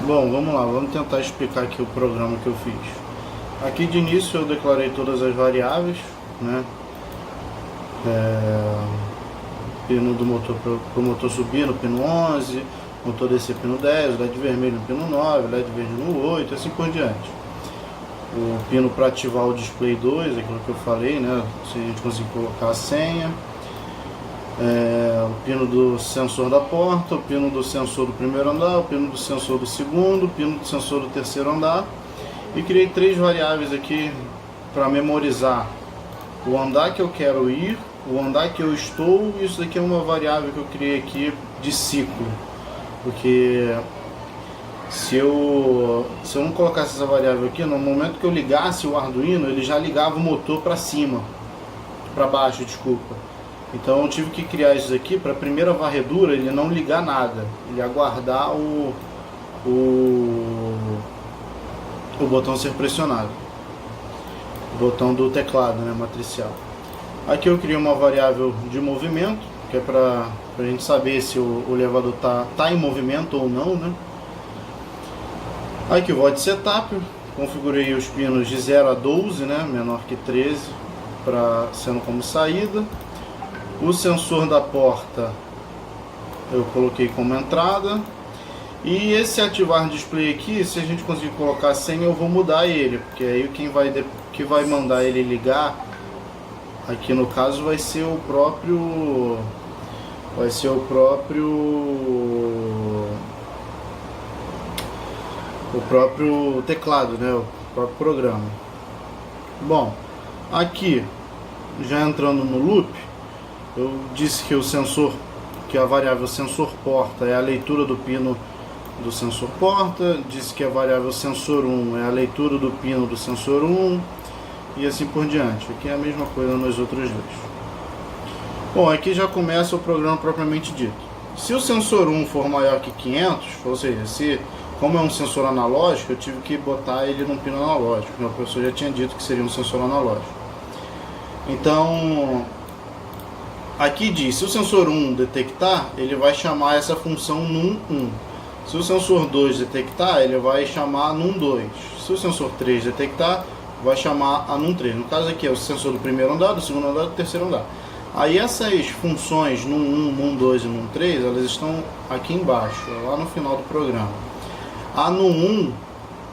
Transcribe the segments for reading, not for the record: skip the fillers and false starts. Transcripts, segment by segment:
Bom, vamos lá, vamos tentar explicar aqui o programa que eu fiz. Aqui de início eu declarei todas as variáveis, né? Pino do motor para o motor subir no pino 11, motor descer pino 10, LED vermelho no pino 9, LED verde no 8, assim por diante. O pino para ativar o display 2, aquilo que eu falei, né? Se a gente conseguir colocar a senha. O pino do sensor da porta, o pino do sensor do primeiro andar, o pino do sensor do segundo, o pino do sensor do terceiro andar. E criei três variáveis aqui para memorizar o andar que eu quero ir, o andar que eu estou. Isso daqui é uma variável que eu criei aqui de ciclo, porque se eu não colocasse essa variável aqui, no momento que eu ligasse o Arduino, ele já ligava o motor para cima, para baixo, desculpa. Então eu tive que criar isso aqui para a primeira varredura ele não ligar nada, ele aguardar o botão ser pressionado, o botão do teclado, né, matricial. Aqui eu criei uma variável de movimento, que é para a gente saber se o elevador tá em movimento ou não, né? Aqui o void setup, configurei os pinos de 0 a 12, né, menor que 13, sendo como saída. O sensor da porta eu coloquei como entrada. E esse ativar display aqui, se a gente conseguir colocar a senha, eu vou mudar ele, porque aí quem vai mandar ele ligar, aqui no caso vai ser o próprio teclado, né, o próprio programa. Bom, aqui já entrando no loop, eu disse que a variável sensor porta é a leitura do pino do sensor porta, disse que a variável sensor 1 é a leitura do pino do sensor 1 e assim por diante. Aqui é a mesma coisa nos outros dois. Bom, aqui já começa o programa propriamente dito. Se o sensor 1 for maior que 500, ou seja, como é um sensor analógico, eu tive que botar ele num pino analógico. Meu professor já tinha dito que seria um sensor analógico. Então, aqui diz, se o sensor 1 detectar, ele vai chamar essa função num1. Se o sensor 2 detectar, ele vai chamar num2. Se o sensor 3 detectar, vai chamar a num3. No caso aqui é o sensor do primeiro andar, do segundo andar e do terceiro andar. Aí essas funções num1, num2 e num3, elas estão aqui embaixo, lá no final do programa. A num1,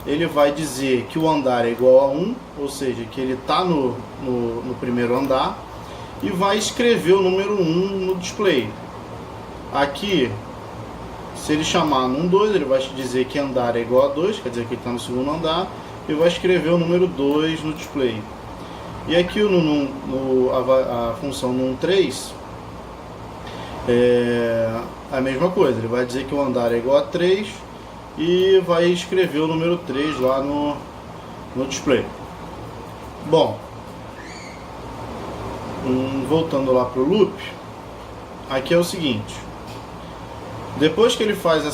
ele vai dizer que o andar é igual a 1, ou seja, que ele está no primeiro andar, e vai escrever o número 1 no display. Aqui, se ele chamar num 2, ele vai dizer que andar é igual a 2, quer dizer que ele está no segundo andar, e vai escrever o número 2 no display. E aqui a função num 3 é a mesma coisa, ele vai dizer que o andar é igual a 3 e vai escrever o número 3 lá no display. Bom, voltando lá para o loop, aqui é o seguinte: depois que ele faz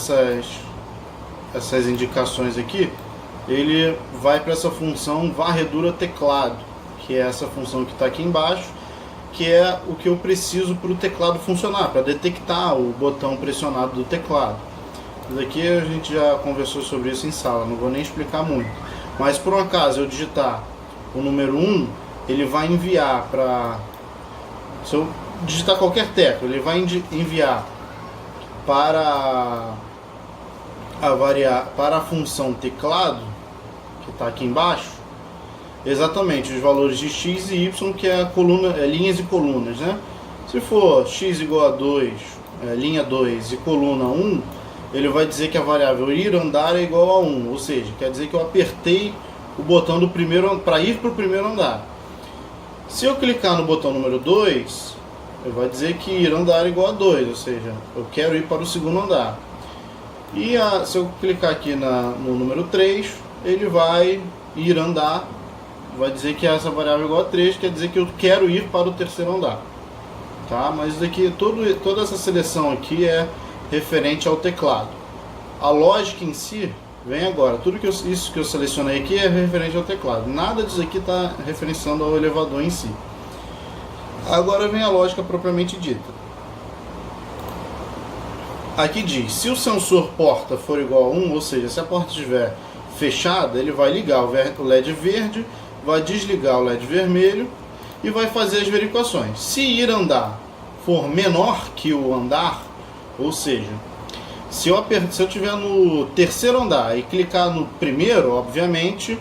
essas indicações aqui, ele vai para essa função varredura teclado, que é essa função que está aqui embaixo, que é o que eu preciso para o teclado funcionar, para detectar o botão pressionado do teclado. Isso aqui a gente já conversou sobre isso em sala, não vou nem explicar muito. Mas por um acaso eu digitar o número 1, ele vai enviar para... Se eu digitar qualquer tecla, ele vai enviar para a função teclado, que está aqui embaixo, exatamente os valores de x e y, que é linhas e colunas, né? Se for x igual a 2, linha 2 e coluna 1, ele vai dizer que a variável ir andar é igual a 1, ou seja, quer dizer que eu apertei o botão do primeiro para ir para o primeiro andar. Se eu clicar no botão número 2, ele vai dizer que ir andar é igual a 2, ou seja, eu quero ir para o segundo andar. E se eu clicar aqui no número 3, ele vai ir andar, vai dizer que essa variável é igual a 3, quer dizer que eu quero ir para o terceiro andar. Tá? Mas daqui, toda essa seleção aqui é referente ao teclado. A lógica em si vem agora. Isso que eu selecionei aqui é referente ao teclado. Nada disso aqui está referenciando ao elevador em si. Agora vem a lógica propriamente dita. aqui diz, se o sensor porta for igual a 1, ou seja, se a porta estiver fechada, ele vai ligar o LED verde, vai desligar o LED vermelho e vai fazer as verificações. Se ir andar for menor que o andar, ou seja, se eu estiver no terceiro andar e clicar no primeiro, obviamente,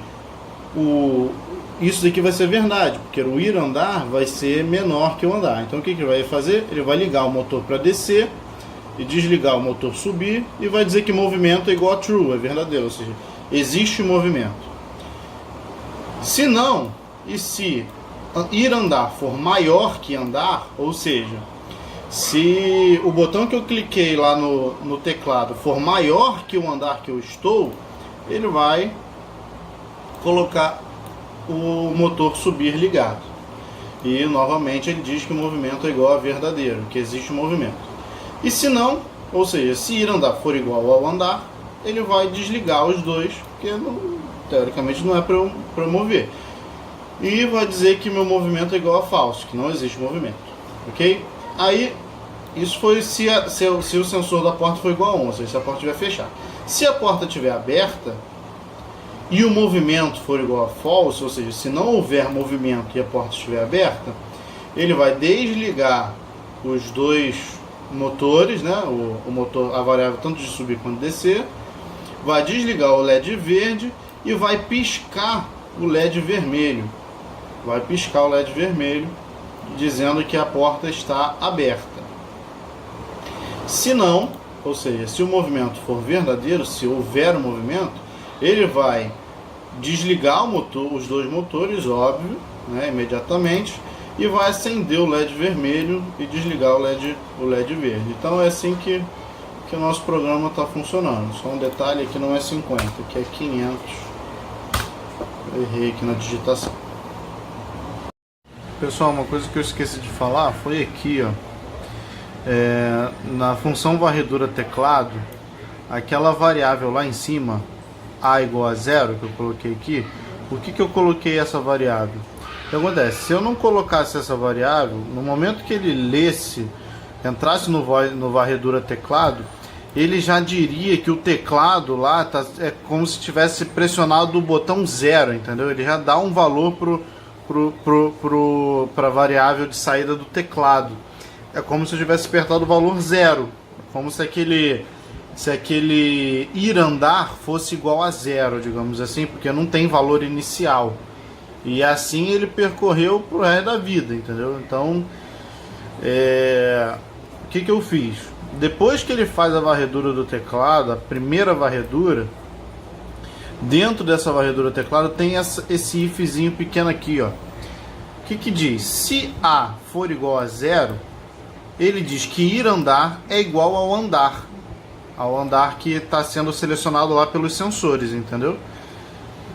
isso daqui vai ser verdade, porque o ir andar vai ser menor que o andar. Então o que ele vai fazer? Ele vai ligar o motor para descer e desligar o motor subir e vai dizer que movimento é igual a true, é verdadeiro, ou seja, existe movimento. Se não, e se ir andar for maior que andar, ou seja, se o botão que eu cliquei lá no teclado for maior que o andar que eu estou, ele vai colocar o motor subir ligado. E novamente ele diz que o movimento é igual a verdadeiro, que existe movimento. E se não, ou seja, se ir andar for igual ao andar, ele vai desligar os dois, porque teoricamente não é para eu mover. E vai dizer que meu movimento é igual a falso, que não existe movimento. Ok? Aí, isso foi se o sensor da porta for igual a 1, ou seja, se a porta estiver fechada. Se a porta estiver aberta e o movimento for igual a false, ou seja, se não houver movimento e a porta estiver aberta, ele vai desligar os dois motores, né? o motor, a variável tanto de subir quanto de descer, vai desligar o LED verde e vai piscar o LED vermelho. Vai piscar o LED vermelho, dizendo que a porta está aberta. Se não, ou seja, se o movimento for verdadeiro, se houver um movimento, ele vai desligar os dois motores, óbvio, né, imediatamente, e vai acender o LED vermelho e desligar o LED verde. Então é assim que o nosso programa está funcionando. Só um detalhe, aqui não é 50, aqui é 500. Eu errei aqui na digitação. Pessoal, uma coisa que eu esqueci de falar foi aqui, ó, na função varredura teclado, aquela variável lá em cima, a igual a 0, que eu coloquei aqui. Por que eu coloquei essa variável? O que acontece? Se eu não colocasse essa variável, no momento que ele entrasse no varredura teclado, ele já diria que o teclado lá é como se tivesse pressionado o botão 0, entendeu? Ele já dá um valor para a variável de saída do teclado. É como se eu tivesse apertado o valor 0. É como se aquele ir andar fosse igual a 0, digamos assim, porque não tem valor inicial. E assim ele percorreu pro resto da vida, entendeu? Então, o que eu fiz? Depois que ele faz a varredura do teclado, a primeira varredura, dentro dessa varredura do teclado tem esse ifzinho pequeno aqui, ó. O que diz? Se A for igual a 0, ele diz que ir andar é igual ao andar que está sendo selecionado lá pelos sensores, entendeu?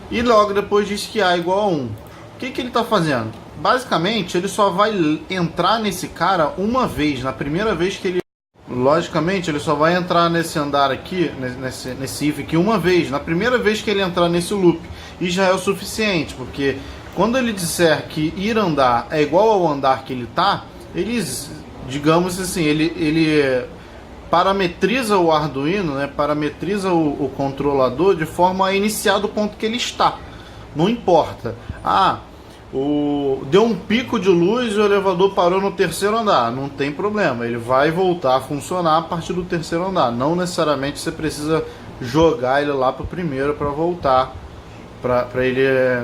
E logo depois diz que A é igual a 1. O que ele está fazendo? Basicamente, ele só vai entrar nesse cara uma vez, na primeira vez que ele... Logicamente, ele só vai entrar nesse andar aqui, nesse if aqui uma vez, na primeira vez que ele entrar nesse loop. E já é o suficiente, porque quando ele disser que ir andar é igual ao andar que ele está, digamos assim, ele parametriza o Arduino, né, parametriza o controlador de forma a iniciar do ponto que ele está. Não importa. Deu um pico de luz e o elevador parou no terceiro andar. Não tem problema. Ele vai voltar a funcionar a partir do terceiro andar. Não necessariamente você precisa jogar ele lá para o primeiro para voltar. Para ele,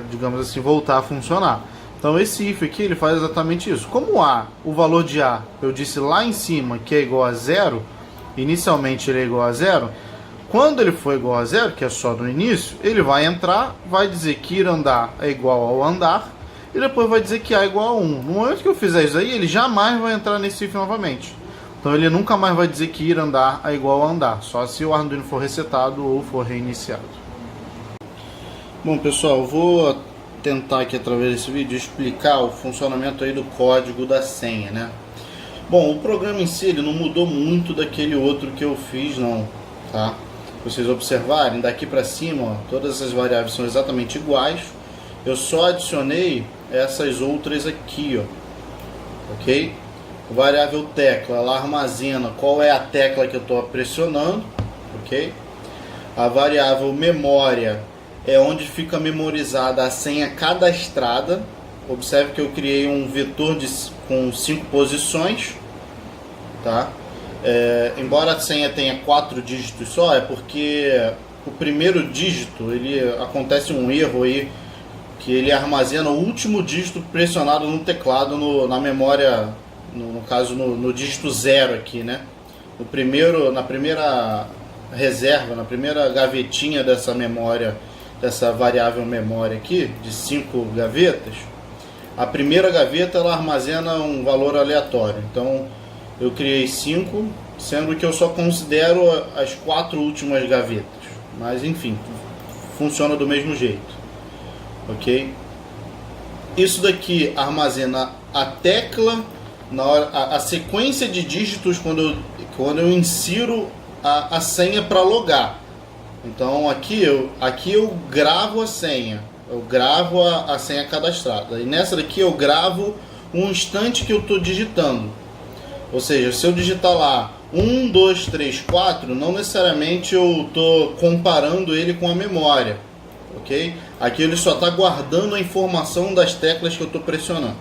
digamos assim, voltar a funcionar. Então esse if aqui ele faz exatamente isso. Como o valor de A, eu disse lá em cima que é igual a 0, inicialmente ele é igual a 0, quando ele for igual a 0, que é só no início, ele vai entrar, vai dizer que ir andar é igual ao andar, e depois vai dizer que A é igual a 1. No momento que eu fizer isso aí, ele jamais vai entrar nesse if novamente. Então ele nunca mais vai dizer que ir andar é igual a andar, só se o Arduino for resetado ou for reiniciado. Bom pessoal, eu vou tentar aqui através desse vídeo explicar o funcionamento aí do código da senha, né? Bom, o programa em si ele não mudou muito daquele outro que eu fiz não, tá? Vocês observarem, daqui para cima, ó, todas essas variáveis são exatamente iguais. Eu só adicionei essas outras aqui, ó, ok? variável tecla, ela armazena qual é a tecla que eu estou pressionando, ok? A variável memória é onde fica memorizada a senha cadastrada. Observe que eu criei um vetor com 5 posições, tá? Embora a senha tenha 4 dígitos só, é porque o primeiro dígito, acontece um erro aí, que ele armazena o último dígito pressionado no teclado, na memória, no caso no dígito 0 aqui, né? Na primeira reserva, na primeira gavetinha dessa memória, dessa variável memória aqui, de 5 gavetas, a primeira gaveta ela armazena um valor aleatório. Então eu criei 5, sendo que eu só considero as 4 últimas gavetas. Mas enfim, funciona do mesmo jeito. Ok? Isso daqui armazena a tecla, a sequência de dígitos quando eu insiro a senha para logar. Então aqui eu gravo a senha. Eu gravo a senha cadastrada. E nessa daqui eu gravo um instante que eu estou digitando. Ou seja, se eu digitar lá 1, 2, 3, 4, não necessariamente eu estou comparando ele com a memória. Ok? Aqui ele só está guardando a informação das teclas que eu estou pressionando.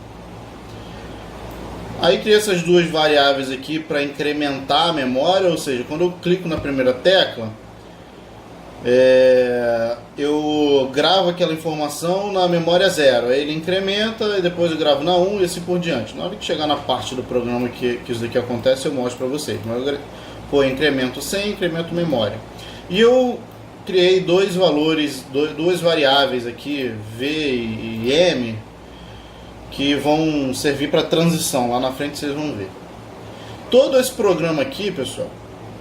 Aí criei essas duas variáveis aqui para incrementar a memória. Ou seja, quando eu clico na primeira tecla, eu gravo aquela informação na memória 0, aí ele incrementa e depois eu gravo na 1 e assim por diante. Na hora que chegar na parte do programa que isso daqui acontece, eu mostro para vocês. Mas eu incremento 100, incremento memória. E eu criei dois valores, duas variáveis aqui, V e M, que vão servir para transição. Lá na frente vocês vão ver. Todo esse programa aqui, pessoal,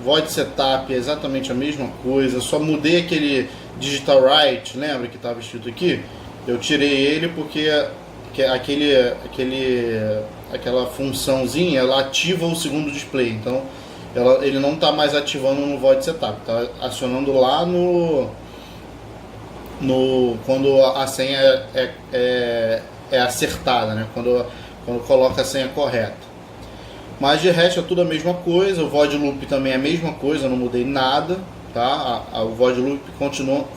Void Setup é exatamente a mesma coisa, só mudei aquele Digital Write, lembra que estava escrito aqui? Eu tirei ele porque aquela funçãozinha, ela ativa o segundo display, então ele não está mais ativando no Void Setup, está acionando lá quando a senha é acertada, né? Quando coloca a senha correta. Mas de resto é tudo a mesma coisa. O Void Loop também é a mesma coisa, não mudei nada, tá? O Void Loop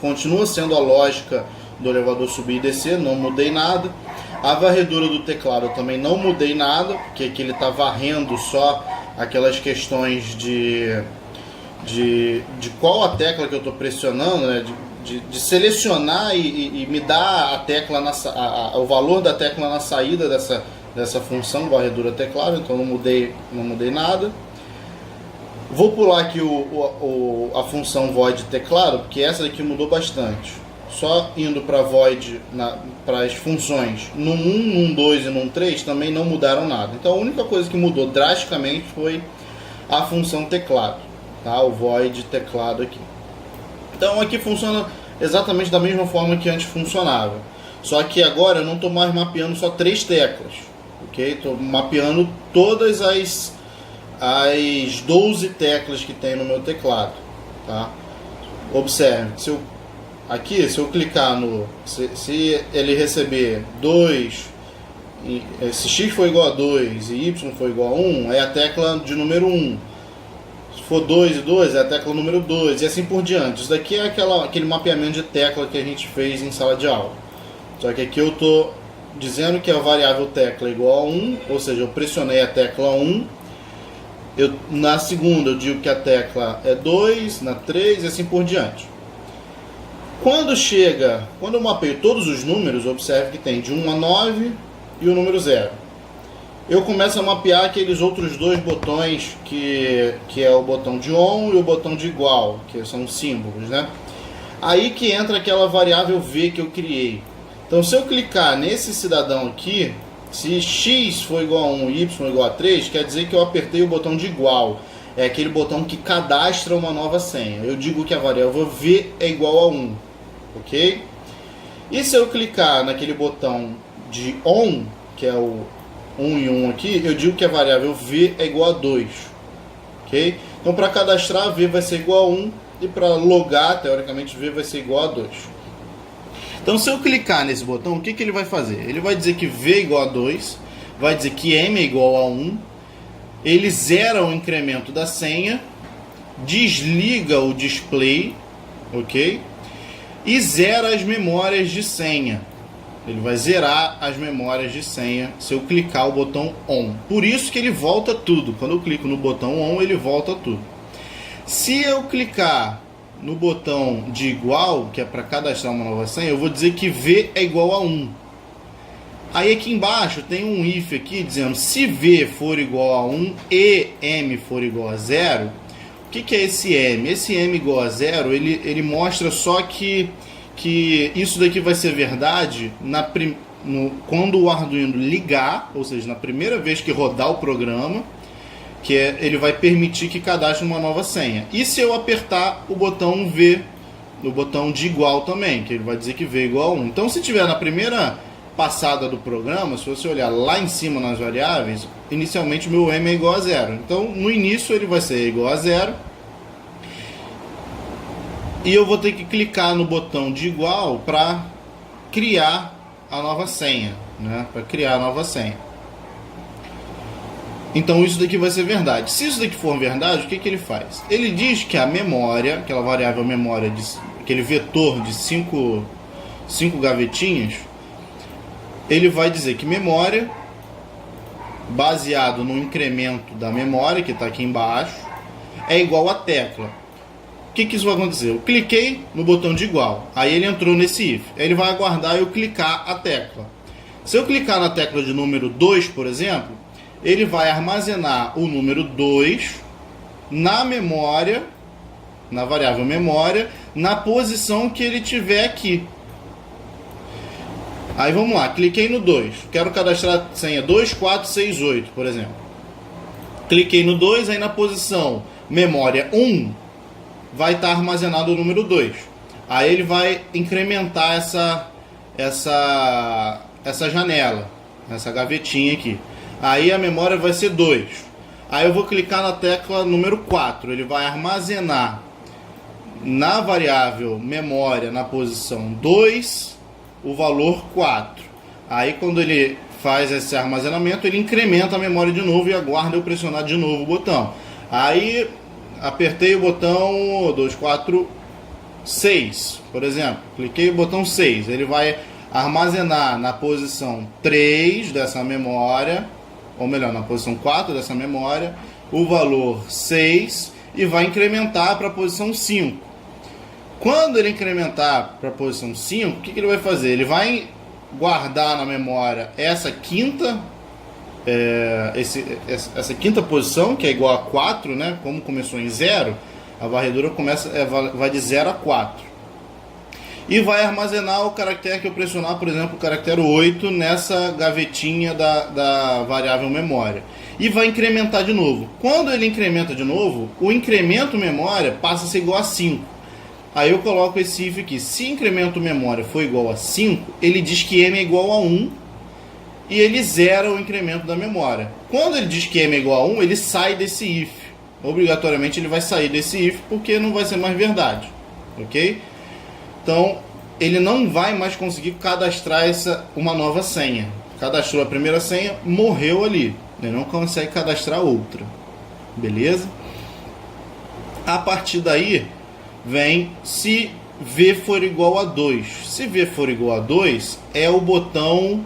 continua sendo a lógica do elevador subir e descer, não mudei nada. A varredura do teclado eu também não mudei nada, porque aqui ele está varrendo só aquelas questões de qual a tecla que eu estou pressionando, né? De selecionar e me dar a tecla o valor da tecla na saída dessa função varredura teclado. Então não mudei nada. Vou pular aqui a função void teclado, porque essa daqui mudou bastante. Só indo para void, para as funções no 1, no 2 e no 3 também não mudaram nada. Então a única coisa que mudou drasticamente foi a função teclado, tá? O void teclado aqui. Então aqui funciona exatamente da mesma forma que antes funcionava. Só que agora eu não estou mais mapeando só 3 teclas. Estou mapeando todas as 12 teclas que tem no meu teclado, tá? Observe, se eu clicar se ele receber 2, se x for igual a 2 e y for igual a 1, é a tecla de número 1. Se for 2 e 2, é a tecla número 2, e assim por diante. Isso daqui é aquele mapeamento de tecla que a gente fez em sala de aula. Só que aqui eu estou dizendo que a variável tecla é igual a 1, ou seja, eu pressionei a tecla 1, na segunda eu digo que a tecla é 2, na 3 e assim por diante. Quando eu mapeio todos os números, observe que tem de 1 a 9 e o número 0. Eu começo a mapear aqueles outros dois botões, que é o botão de ON e o botão de igual, que são símbolos, né? Aí que entra aquela variável V que eu criei. Então, se eu clicar nesse cidadão aqui, se x for igual a 1 e y igual a 3, quer dizer que eu apertei o botão de igual. É aquele botão que cadastra uma nova senha. Eu digo que a variável V é igual a 1, ok? E se eu clicar naquele botão de ON, que é o 1 e 1 aqui, eu digo que a variável V é igual a 2, ok? Então, para cadastrar, V vai ser igual a 1, e para logar, teoricamente, V vai ser igual a 2. Então, se eu clicar nesse botão, o que ele vai fazer? Ele vai dizer que V é igual a 2, vai dizer que M é igual a 1, ele zera o incremento da senha, desliga o display, ok? E zera as memórias de senha. Ele vai zerar as memórias de senha se eu clicar o botão ON. Por isso que ele volta tudo. Quando eu clico no botão ON, ele volta tudo. Se eu clicar no botão de igual, que é para cadastrar uma nova senha, eu vou dizer que V é igual a 1. Aí aqui embaixo tem um if aqui dizendo se V for igual a 1 e M for igual a 0. O que é esse M? Esse M igual a 0, ele mostra só que isso daqui vai ser verdade quando o Arduino ligar, ou seja, na primeira vez que rodar o programa, ele vai permitir que cadastre uma nova senha. E se eu apertar o botão V, o botão de igual também, que ele vai dizer que V é igual a 1. Então, se tiver na primeira passada do programa, se você olhar lá em cima nas variáveis, inicialmente o meu M é igual a 0. Então, no início ele vai ser igual a 0. E eu vou ter que clicar no botão de igual para criar a nova senha, né? Para criar a nova senha. Então isso daqui vai ser verdade. Se isso daqui for verdade, o que ele faz? Ele diz que a memória, aquela variável memória, aquele vetor de 5 gavetinhas, ele vai dizer que memória, baseado no incremento da memória, que está aqui embaixo, é igual a tecla. O que isso vai acontecer? Eu cliquei no botão de igual, aí ele entrou nesse if. Ele vai aguardar eu clicar a tecla. Se eu clicar na tecla de número 2, por exemplo, ele vai armazenar o número 2 na memória, na variável memória, na posição que ele tiver aqui. Aí vamos lá, cliquei no 2. Quero cadastrar a senha 2468, por exemplo. Cliquei no 2, aí na posição memória 1, vai estar armazenado o número 2. Aí ele vai incrementar essa janela, essa gavetinha aqui. Aí a memória vai ser 2. Aí eu vou clicar na tecla número 4. Ele vai armazenar na variável memória, na posição 2, o valor 4. Aí quando ele faz esse armazenamento, ele incrementa a memória de novo e aguarda eu pressionar de novo o botão. Aí apertei o botão 2, 4, 6, por exemplo. Cliquei no botão 6. Ele vai armazenar na posição 3 dessa memória, ou melhor, na posição 4 dessa memória, o valor 6 e vai incrementar para a posição 5. Quando ele incrementar para a posição 5, o que ele vai fazer? Ele vai guardar na memória essa quinta posição, que é igual a 4, né? Como começou em 0, a varredura vai de 0 a 4. E vai armazenar o caractere que eu pressionar, por exemplo, o caractere 8, nessa gavetinha da variável memória. E vai incrementar de novo. Quando ele incrementa de novo, o incremento memória passa a ser igual a 5. Aí eu coloco esse if aqui. Se incremento memória for igual a 5, ele diz que M é igual a 1 e ele zera o incremento da memória. Quando ele diz que M é igual a 1, ele sai desse if. Obrigatoriamente ele vai sair desse if porque não vai ser mais verdade. Ok? Então, ele não vai mais conseguir cadastrar uma nova senha. Cadastrou a primeira senha, morreu ali. Ele não consegue cadastrar outra. Beleza? A partir daí, vem se V for igual a 2. Se V for igual a 2, é o botão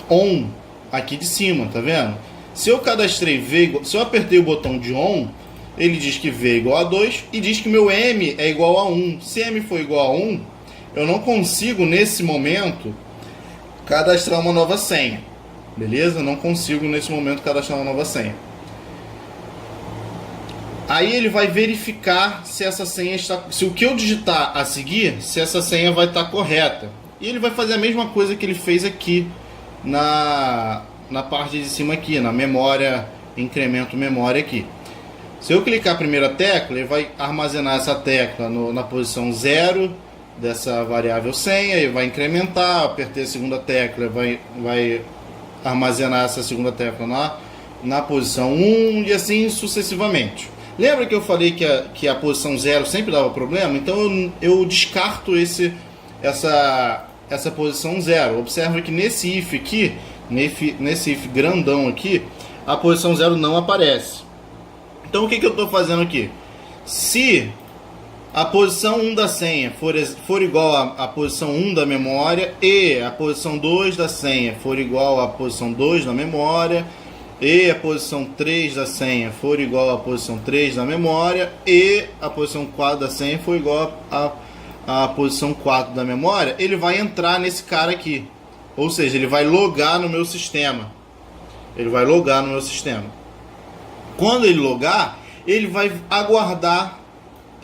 ON aqui de cima, tá vendo? Se eu cadastrei V, se eu apertei o botão de ON, ele diz que V é igual a 2 e diz que meu M é igual a 1. Se M for igual a 1, eu não consigo, nesse momento, cadastrar uma nova senha. Beleza? Não consigo, nesse momento, cadastrar uma nova senha. Aí ele vai verificar se essa senha está... Se o que eu digitar a seguir, se essa senha vai estar correta. E ele vai fazer a mesma coisa que ele fez aqui na parte de cima aqui, na memória, incremento memória aqui. Se eu clicar a primeira tecla, ele vai armazenar essa tecla na posição 0 dessa variável senha e vai incrementar. Apertei a segunda tecla, vai armazenar essa segunda tecla na posição 1 e assim sucessivamente. Lembra que eu falei que a posição 0 sempre dava problema? Então eu descarto essa posição 0. Observa que nesse if aqui, nesse if grandão aqui, a posição 0 não aparece. Então o que eu estou fazendo aqui? Se a posição 1 da senha for igual à posição 1 da memória, e a posição 2 da senha for igual à posição 2 da memória, e a posição 3 da senha for igual à posição 3 da memória, e a posição 4 da senha for igual à posição 4 da memória, ele vai entrar nesse cara aqui. Ou seja, ele vai logar no meu sistema. Ele vai logar no meu sistema. Quando ele logar, ele vai aguardar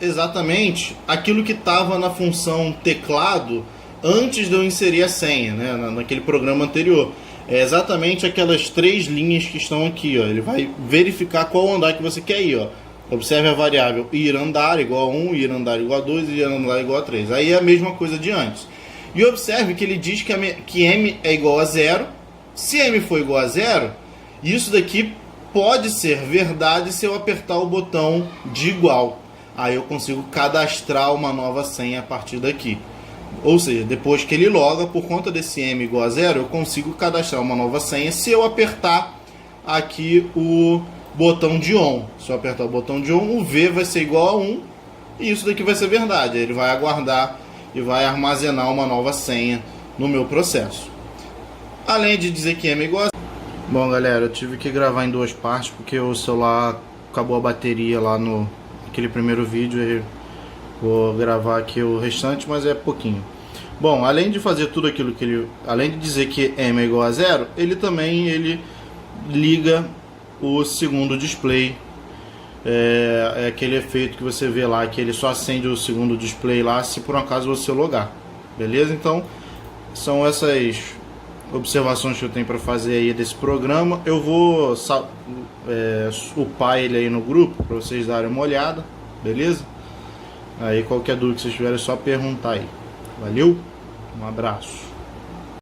exatamente aquilo que estava na função teclado antes de eu inserir a senha, né? Naquele programa anterior. É exatamente aquelas 3 linhas que estão aqui, ó. Ele vai verificar qual andar que você quer ir, ó. Observe a variável ir andar igual a 1, ir andar igual a 2 e ir andar igual a 3. Aí é a mesma coisa de antes. E observe que ele diz que m é igual a 0. Se m for igual a 0, isso daqui pode ser verdade se eu apertar o botão de igual. Aí eu consigo cadastrar uma nova senha a partir daqui. Ou seja, depois que ele loga, por conta desse m igual a 0, eu consigo cadastrar uma nova senha se eu apertar aqui o botão de ON. Se eu apertar o botão de ON, o V vai ser igual a 1 e isso daqui vai ser verdade. Ele vai aguardar e vai armazenar uma nova senha no meu processo. Além de dizer que m é igual a 0. Bom, galera, eu tive que gravar em 2 partes porque o celular acabou a bateria lá no aquele primeiro vídeo. Eu vou gravar aqui o restante, mas é pouquinho. Bom, além de fazer tudo aquilo que ele... Além de dizer que m é igual a 0, ele também liga o segundo display. É aquele efeito que você vê lá, que ele só acende o segundo display lá se por um acaso você logar. Beleza? Então, são essas observações que eu tenho para fazer aí desse programa. Eu vou upar ele aí no grupo para vocês darem uma olhada. Beleza? Aí qualquer dúvida que vocês tiverem é só perguntar aí. Valeu? Um abraço.